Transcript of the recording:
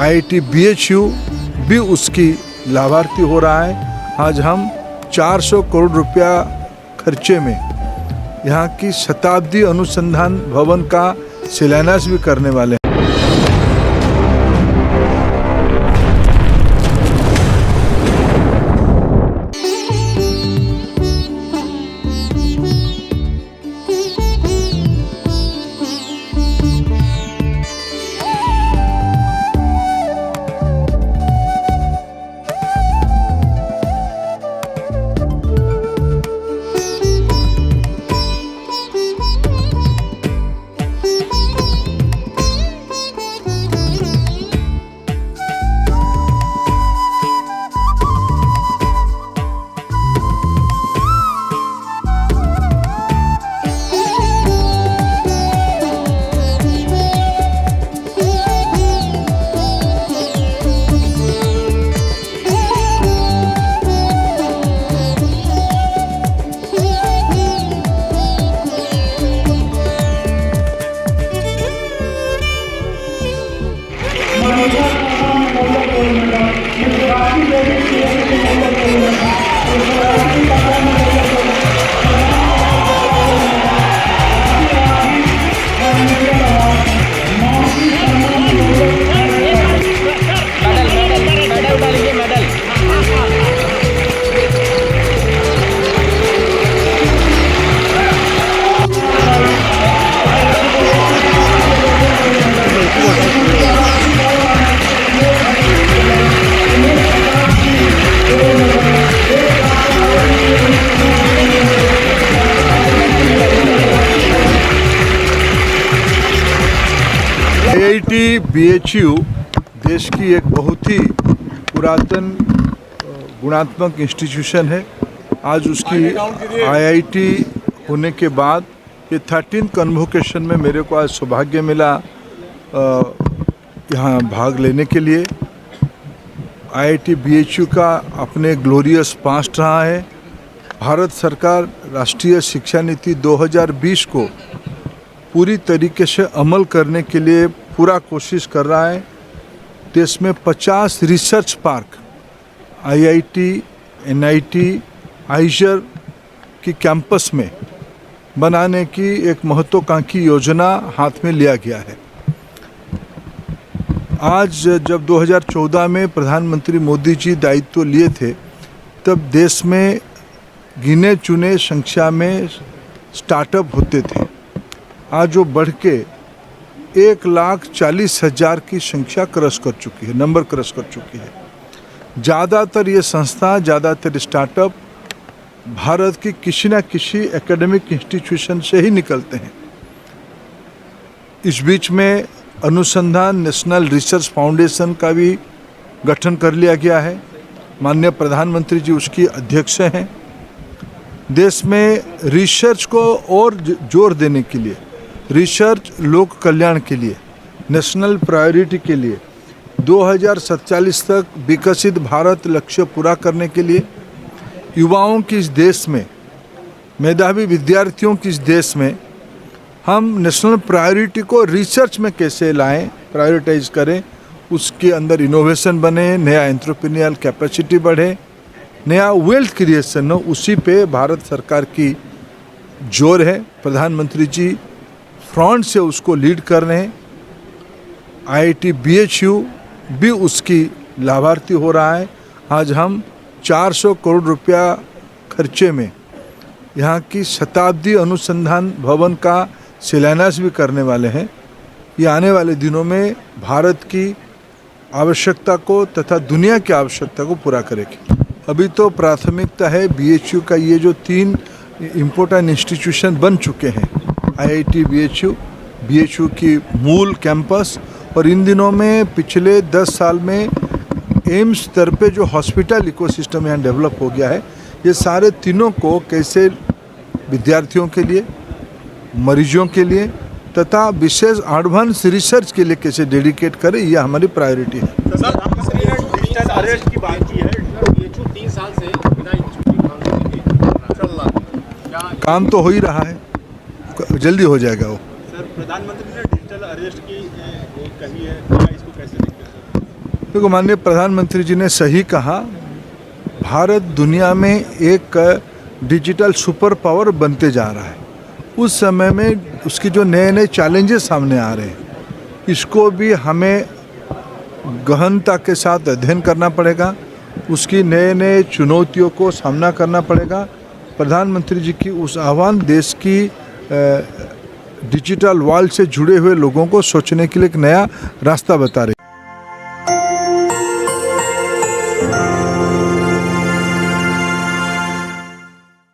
IIT BHU भी उसकी लाभार्थी हो रहा है। आज हम 400 करोड़ रुपया खर्चे में यहाँ की शताब्दी अनुसंधान भवन का शिलान्यास भी करने वाले हैं। IIT BHU देश की एक बहुत ही पुरातन गुणात्मक इंस्टीट्यूशन है। आज उसकी IIT होने के बाद ये 13th कन्वोकेशन में मेरे को आज सौभाग्य मिला यहाँ भाग लेने के लिए। IIT BHU का अपने ग्लोरियस पास्ट रहा है। भारत सरकार राष्ट्रीय शिक्षा नीति 2020 को पूरी तरीके से अमल करने के लिए पूरा कोशिश कर रहा है। देश में 50 रिसर्च पार्क IIT, NIT, आइजर की कैंपस में बनाने की एक महत्वाकांक्षी योजना हाथ में लिया गया है। आज जब 2014 में प्रधानमंत्री मोदी जी दायित्व लिए थे तब देश में गिने चुने संख्या में स्टार्टअप होते थे। आज वो बढ़ के 1,40,000 की संख्या क्रॉस कर चुकी है, नंबर क्रॉस कर चुकी है। ज़्यादातर ये संस्था, ज़्यादातर स्टार्टअप भारत की किसी न किसी एकेडमिक इंस्टीट्यूशन से ही निकलते हैं। इस बीच में अनुसंधान नेशनल रिसर्च फाउंडेशन का भी गठन कर लिया गया है। माननीय प्रधानमंत्री जी उसकी अध्यक्ष हैं। देश में रिसर्च को और जोर देने के लिए, रिसर्च लोक कल्याण के लिए, नेशनल प्रायोरिटी के लिए 2047 तक विकसित भारत लक्ष्य पूरा करने के लिए, युवाओं की इस देश में, मेधावी विद्यार्थियों की इस देश में हम नेशनल प्रायोरिटी को रिसर्च में कैसे लाएं, प्रायोरिटाइज करें, उसके अंदर इनोवेशन बने, नया एंटरप्रेन्योरियल कैपेसिटी बढ़े, नया वेल्थ क्रिएशन हो, उसी पे भारत सरकार की जोर है। प्रधानमंत्री जी फ्रंट से उसको लीड कर रहे हैं। IIT BHU भी उसकी लाभार्थी हो रहा है। आज हम 400 करोड़ रुपया खर्चे में यहाँ की शताब्दी अनुसंधान भवन का शिलान्यास भी करने वाले हैं। ये आने वाले दिनों में भारत की आवश्यकता को तथा दुनिया की आवश्यकता को पूरा करेगी। अभी तो प्राथमिकता है BHU का ये जो 3 इम्पोर्टेंट इंस्टीट्यूशन बन चुके हैं, IIT BHU की मूल कैंपस, और इन दिनों में पिछले 10 साल में एम्स स्तर पे जो हॉस्पिटल इकोसिस्टम यहाँ डेवलप हो गया है, ये सारे तीनों को कैसे विद्यार्थियों के लिए, मरीजों के लिए तथा विशेष एडवांस रिसर्च के लिए कैसे डेडिकेट करें, ये हमारी प्रायोरिटी है। डिजिटल अरेस्ट की बात की है, BHU 3 साल से बिना काम तो हो ही रहा है, जल्दी हो जाएगा वो। सर, प्रधानमंत्री ने डिजिटल अरेस्ट की कही है, इसको कैसे देखते हैं? देखो माननीय प्रधानमंत्री जी ने सही कहा, भारत दुनिया में एक डिजिटल सुपर पावर बनते जा रहा है। उस समय में उसकी जो नए नए चैलेंजेस सामने आ रहे हैं, इसको भी हमें गहनता के साथ अध्ययन करना पड़ेगा, उसकी नए नए चुनौतियों को सामना करना पड़ेगा। प्रधानमंत्री जी की उस आह्वान देश की डिजिटल वर्ल्ड से जुड़े हुए लोगों को सोचने के लिए एक नया रास्ता बता रही।